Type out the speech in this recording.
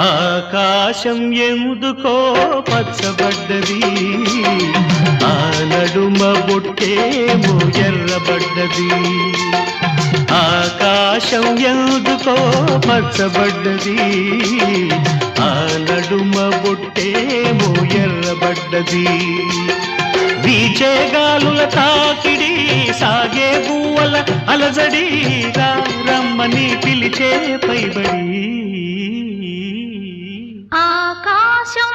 ఆకాశం ఎందుకో పచ్చబడ్డది, ఆ నడుమ బొట్టేమో ఎర్రబడ్డది. ఆకాశం ఎందుకో పచ్చబడ్డది, ఆ నడుమ బొట్టేమో ఎర్రబడ్డది. వీచే గాలుల తాకిడి, సాగే పువ్వుల అలజడి, రమ్మని పిలిచే పైబడి. ఆకాశం